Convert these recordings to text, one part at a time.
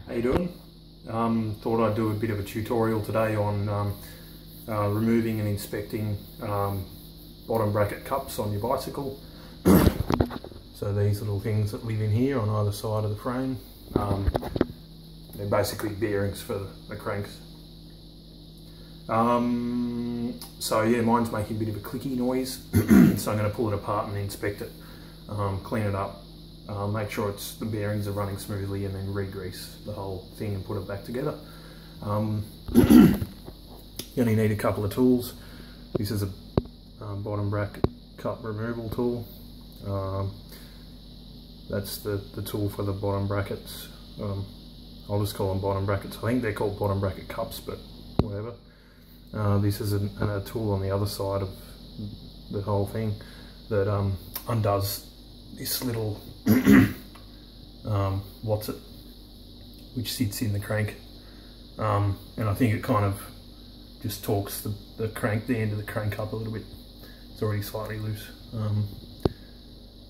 How you doing? Thought I'd do a bit of a tutorial today on removing and inspecting bottom bracket cups on your bicycle. So these little things that live in here on either side of the frame, they're basically bearings for the cranks. So yeah, mine's making a bit of a clicky noise, so I'm going to pull it apart and inspect it, clean it up. Make sure the bearings are running smoothly, and then re-grease the whole thing and put it back together. You only need a couple of tools. This is a bottom bracket cup removal tool. That's the tool for the bottom brackets. I'll just call them bottom brackets. I think they're called bottom bracket cups, but whatever. This is a tool on the other side of the whole thing that undoes this little what's-it, which sits in the crank, and I think it kind of just torques the end of the crank up a little bit. It's already slightly loose.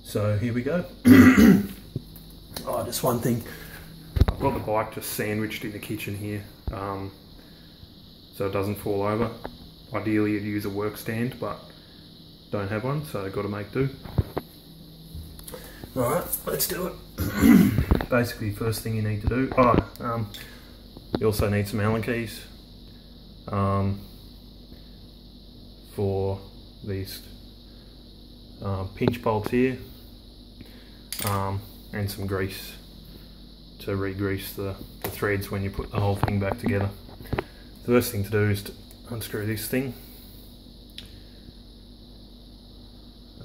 So here we go. Oh, just one thing. I've got the bike just sandwiched in the kitchen here, so it doesn't fall over. Ideally you'd use a work stand, but don't have one, so I've got to make do. Alright, let's do it. Basically, first thing you need to do, you also need some Allen keys for these pinch bolts here, and some grease to re-grease the threads when you put the whole thing back together. The first thing to do is to unscrew this thing.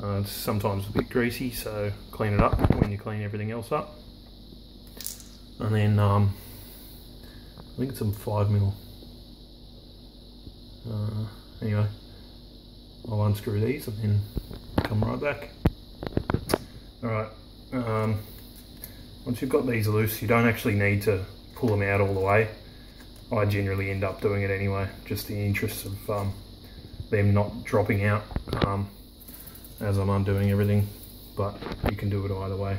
It's sometimes a bit greasy, so clean it up when you clean everything else up. And then I think it's some 5mm. Anyway, I'll unscrew these and then come right back. Alright, once you've got these loose, you don't actually need to pull them out all the way. I generally end up doing it anyway, just in the interest of them not dropping out as I'm undoing everything, but you can do it either way.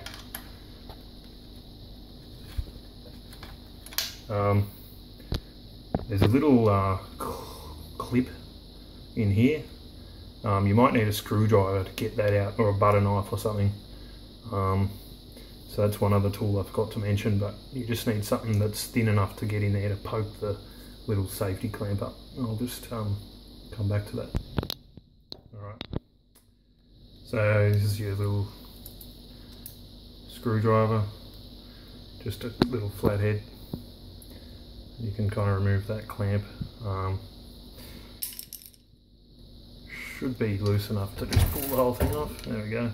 There's a little clip in here. You might need a screwdriver to get that out, or a butter knife or something. So that's one other tool I forgot to mention, but you just need something that's thin enough to get in there to poke the little safety clamp up. I'll just come back to that. Alright. So this is your little screwdriver, just a little flat head. You can kind of remove that clamp. Should be loose enough to just pull the whole thing off. There we go.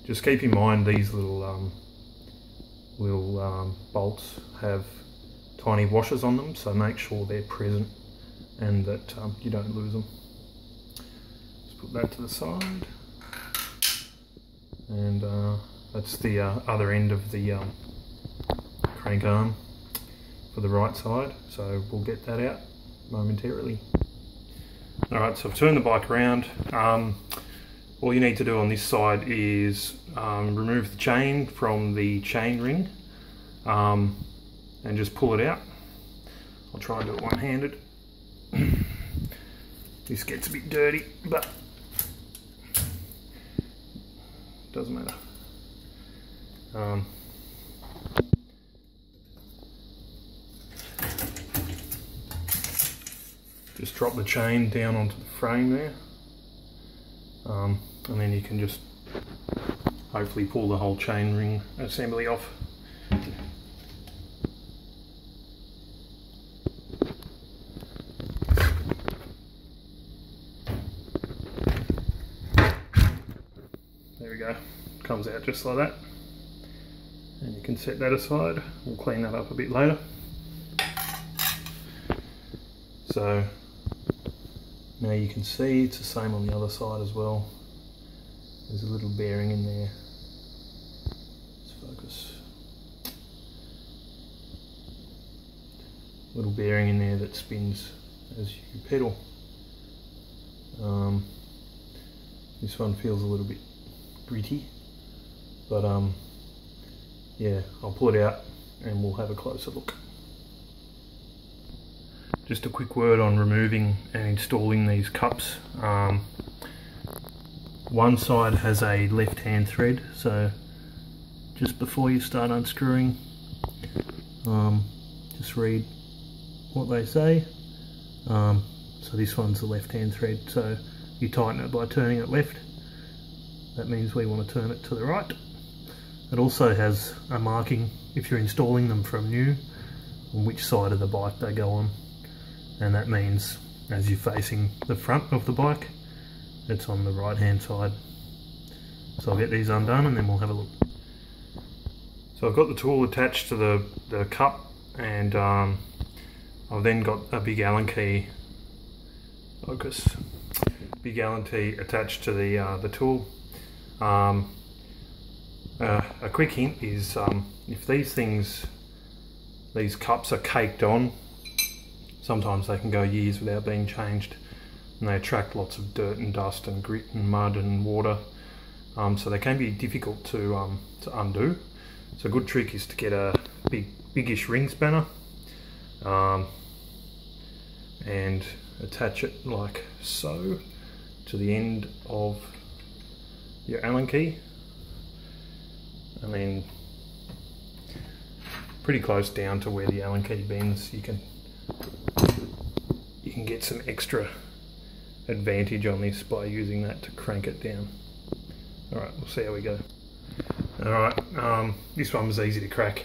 Just keep in mind these little bolts have tiny washers on them, so make sure they're present and that you don't lose them. Just put that to the side. And that's the other end of the crank arm for the right side, so we'll get that out momentarily. Alright, so I've turned the bike around. All you need to do on this side is remove the chain from the chain ring and just pull it out. I'll try and do it one-handed. This gets a bit dirty, but doesn't matter. Just drop the chain down onto the frame there, and then you can just hopefully pull the whole chain ring assembly off. There we go, comes out just like that, and you can set that aside. We'll clean that up a bit later. So now you can see it's the same on the other side as well. There's a little bearing in there. Let's focus. Little bearing in there that spins as you pedal. This one feels a little bit gritty, but yeah, I'll pull it out and we'll have a closer look. Just a quick word on removing and installing these cups. One side has a left-hand thread, so just before you start unscrewing, just read what they say. So this one's the left-hand thread, so you tighten it by turning it left. That means we want to turn it to the right. It also has a marking, if you're installing them from new, on which side of the bike they go on. And that means as you're facing the front of the bike, it's on the right hand side. So I'll get these undone and then we'll have a look. So I've got the tool attached to the cup, and I've then got a big Allen key, big Allen key attached to the tool. A quick hint is if these cups are caked on, sometimes they can go years without being changed, and they attract lots of dirt and dust and grit and mud and water, so they can be difficult to undo. So a good trick is to get a biggish ring spanner and attach it like so to the end of your Allen key, and then pretty close down to where the Allen key bends, you can get some extra advantage on this by using that to crank it down. Alright, we'll see how we go. Alright, this one was easy to crack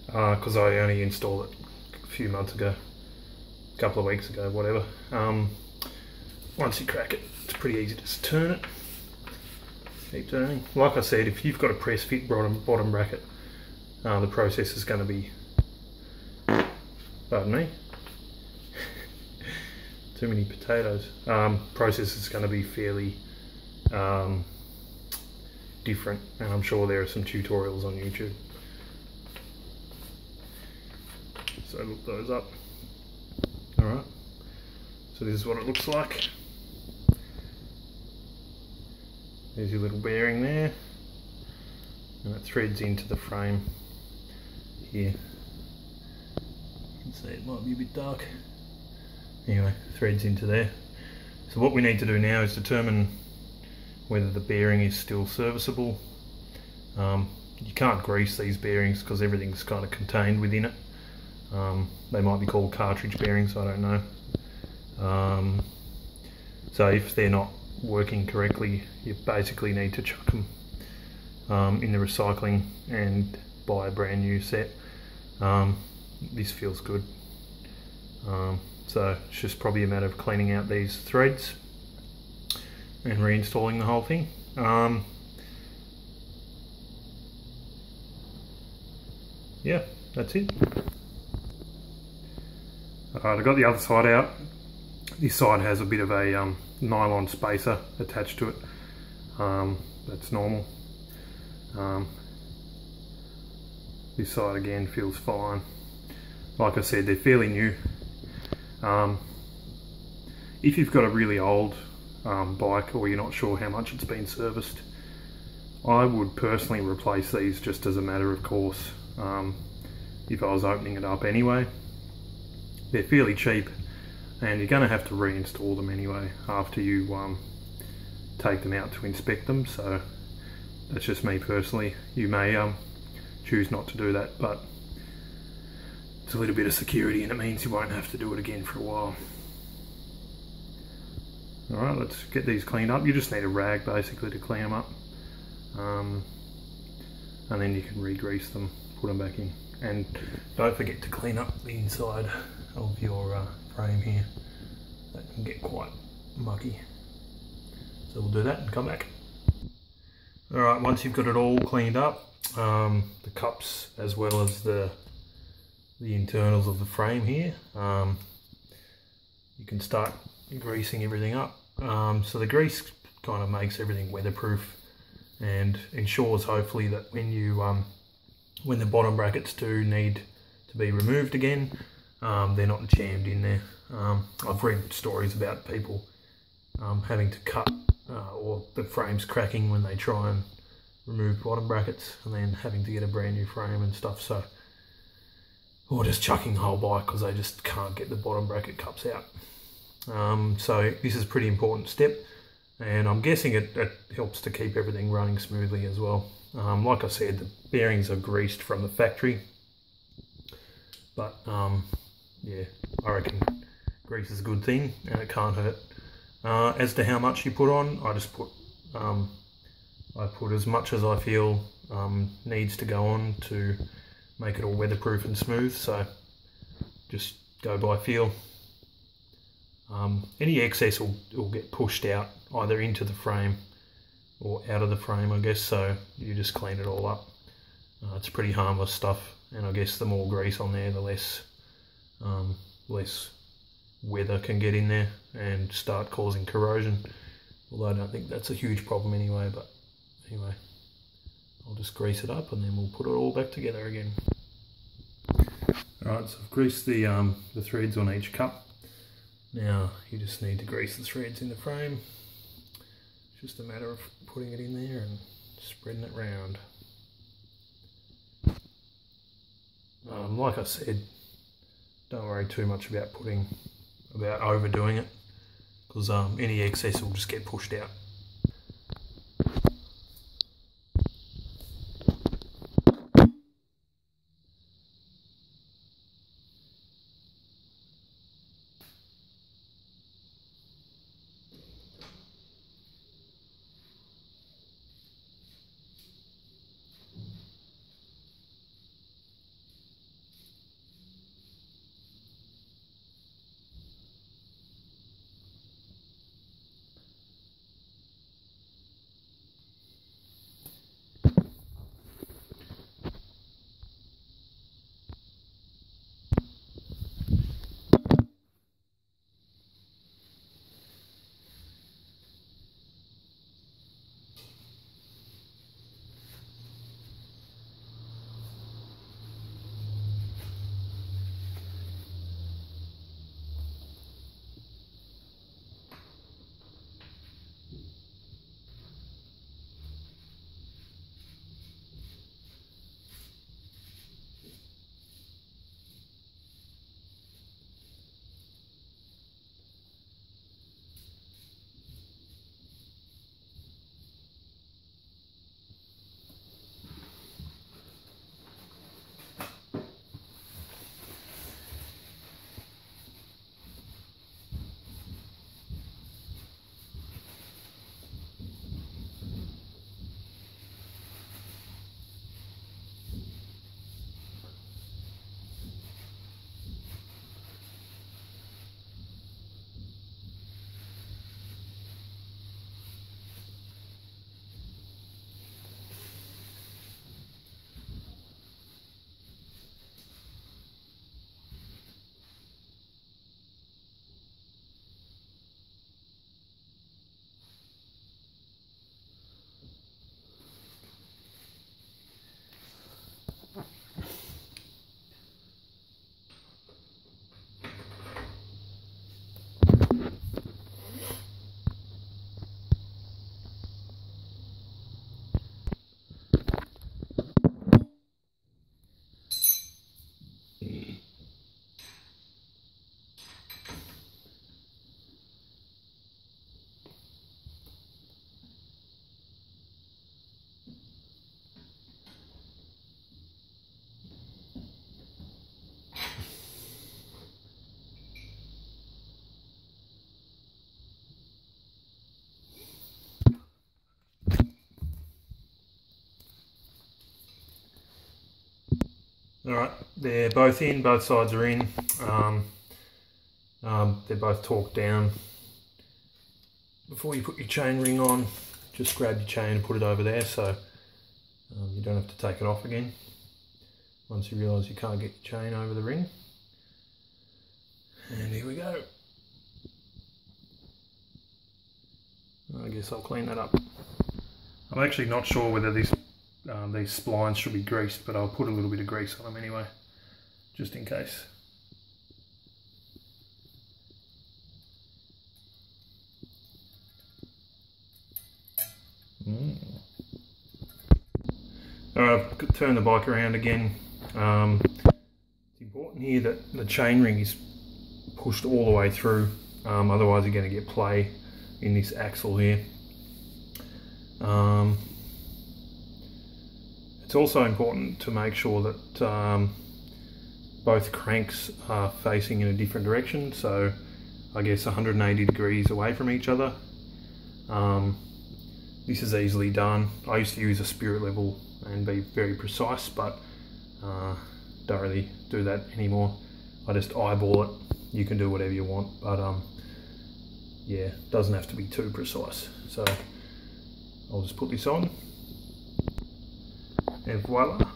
because I only installed it a few months ago, a couple of weeks ago, whatever. Once you crack it, it's pretty easy to just turn it. Keep turning. Like I said, if you've got a press fit bottom bracket, the process is going to be, pardon me, too many potatoes. Process is going to be fairly different, and I'm sure there are some tutorials on YouTube. So look those up. Alright, so this is what it looks like. There's your little bearing there, and it threads into the frame here. You can see it might be a bit dark. Anyway, threads into there. So what we need to do now is determine whether the bearing is still serviceable. You can't grease these bearings because everything's kind of contained within it. They might be called cartridge bearings, I don't know. So if they're not working correctly, you basically need to chuck them in the recycling and buy a brand new set. This feels good. So it's just probably a matter of cleaning out these threads and reinstalling the whole thing. Yeah, that's it. Alright, I got the other side out. This side has a bit of a nylon spacer attached to it. That's normal. This side again feels fine. Like I said, they're fairly new. If you've got a really old bike, or you're not sure how much it's been serviced, I would personally replace these just as a matter of course, if I was opening it up anyway. They're fairly cheap, and you're going to have to reinstall them anyway after you take them out to inspect them. So that's just me personally. You may choose not to do that, but it's a little bit of security and it means you won't have to do it again for a while. Alright, let's get these cleaned up. You just need a rag basically to clean them up, and then you can re-grease them, put them back in. And don't forget to clean up the inside of your frame here. That can get quite mucky. So we'll do that and come back. Alright, once you've got it all cleaned up, the cups as well as the internals of the frame here, you can start greasing everything up. So the grease kind of makes everything weatherproof and ensures hopefully that when you when the bottom brackets do need to be removed again, they're not jammed in there. I've read stories about people having to cut or the frames cracking when they try and remove bottom brackets, and then having to get a brand new frame and stuff. So or just chucking the whole bike because they just can't get the bottom bracket cups out. So this is a pretty important step, and I'm guessing it helps to keep everything running smoothly as well. Like I said, the bearings are greased from the factory, but yeah, I reckon grease is a good thing and it can't hurt. As to how much you put on, I just put I put as much as I feel needs to go on to make it all weatherproof and smooth, so just go by feel. Any excess will get pushed out either into the frame or out of the frame, I guess, so you just clean it all up. It's pretty harmless stuff, and I guess the more grease on there, the less weather can get in there and start causing corrosion, although I don't think that's a huge problem anyway. But anyway, I'll just grease it up and then we'll put it all back together again. Alright, so I've greased the threads on each cup. Now you just need to grease the threads in the frame. It's just a matter of putting it in there and spreading it round. Like I said, don't worry too much about overdoing it, because any excess will just get pushed out. Alright, they're both in, both sides are in. They're both torqued down. Before you put your chain ring on, just grab your chain and put it over there, so you don't have to take it off again once you realise you can't get your chain over the ring. And here we go. I guess I'll clean that up. I'm actually not sure whether these splines should be greased, but I'll put a little bit of grease on them anyway, just in case. Alright, I've turned the bike around again. It's important important here that the chainring is pushed all the way through, otherwise you're going to get play in this axle here. It's also important to make sure that both cranks are facing in a different direction, so I guess 180 degrees away from each other. This is easily done. I used to use a spirit level and be very precise, but don't really do that anymore. I just eyeball it. You can do whatever you want, but yeah, doesn't have to be too precise. So I'll just put this on, and voila.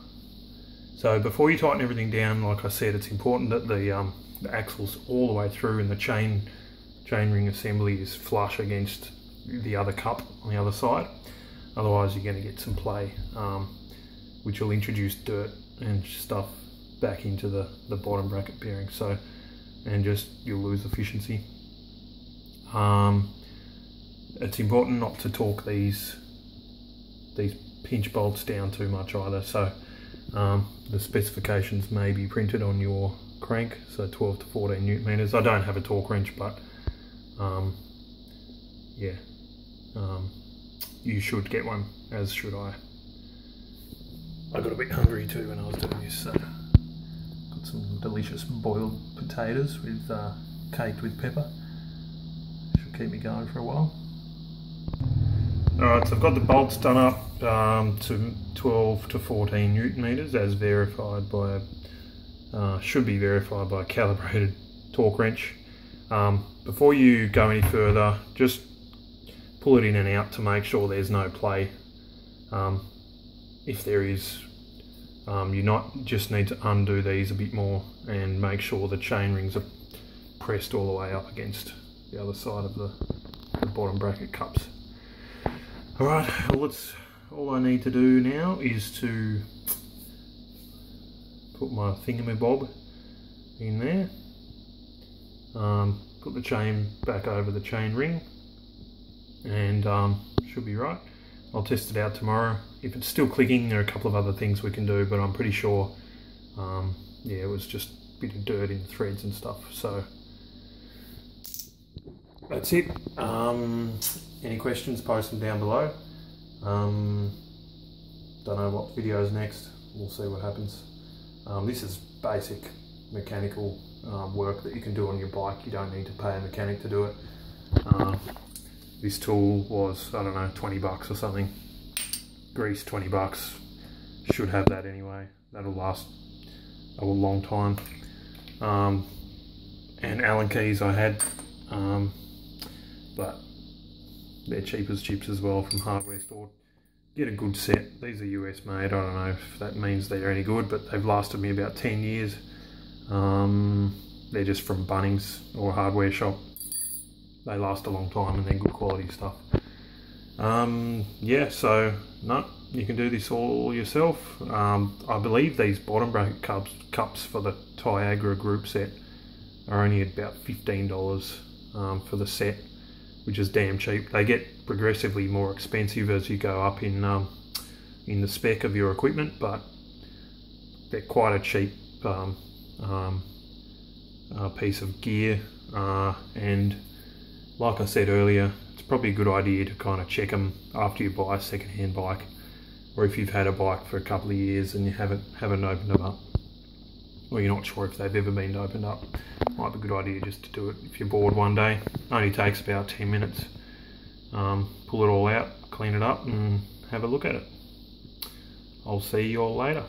So before you tighten everything down, like I said, it's important that the axle's all the way through and the chainring assembly is flush against the other cup on the other side. Otherwise you're going to get some play, which will introduce dirt and stuff back into the bottom bracket bearing. So, and just you'll lose efficiency. It's important not to torque these pinch bolts down too much either. So the specifications may be printed on your crank, so 12 to 14 newton meters. I don't have a torque wrench, but yeah, you should get one, as should I. I got a bit hungry too when I was doing this, so got some delicious boiled potatoes with caked with pepper. Should keep me going for a while. Alright, so I've got the bolts done up to 12 to 14 newton meters as verified by should be verified by a calibrated torque wrench. Before you go any further, just pull it in and out to make sure there's no play. If there is, you just need to undo these a bit more and make sure the chain rings are pressed all the way up against the other side of the bottom bracket cups. Alright, all I need to do now is to put my thingamabob in there, put the chain back over the chain ring, and should be right. I'll test it out tomorrow. If it's still clicking, there are a couple of other things we can do, but I'm pretty sure, yeah, it was just a bit of dirt in the threads and stuff. So that's it. Any questions, post them down below. Don't know what video's next. We'll see what happens. This is basic mechanical work that you can do on your bike. You don't need to pay a mechanic to do it. This tool was, I don't know, 20 bucks or something. Grease, 20 bucks. Should have that anyway. That'll last a long time. And Allen keys I had, but they're cheap as chips as well from hardware store. Get a good set. These are US made. I don't know if that means they're any good, but they've lasted me about 10 years. They're just from Bunnings or a hardware shop. They last a long time and they're good quality stuff. Yeah, so no, you can do this all yourself. I believe these bottom bracket cups for the Tiagra group set are only about $15 for the set, which is damn cheap. They get progressively more expensive as you go up in the spec of your equipment, but they're quite a cheap piece of gear, and like I said earlier, it's probably a good idea to kind of check them after you buy a second-hand bike, or if you've had a bike for a couple of years and you haven't opened them up, or you're not sure if they've ever been opened up. Might be a good idea just to do it if you're bored one day. Only takes about 10 minutes. Pull it all out, clean it up and have a look at it. I'll see you all later.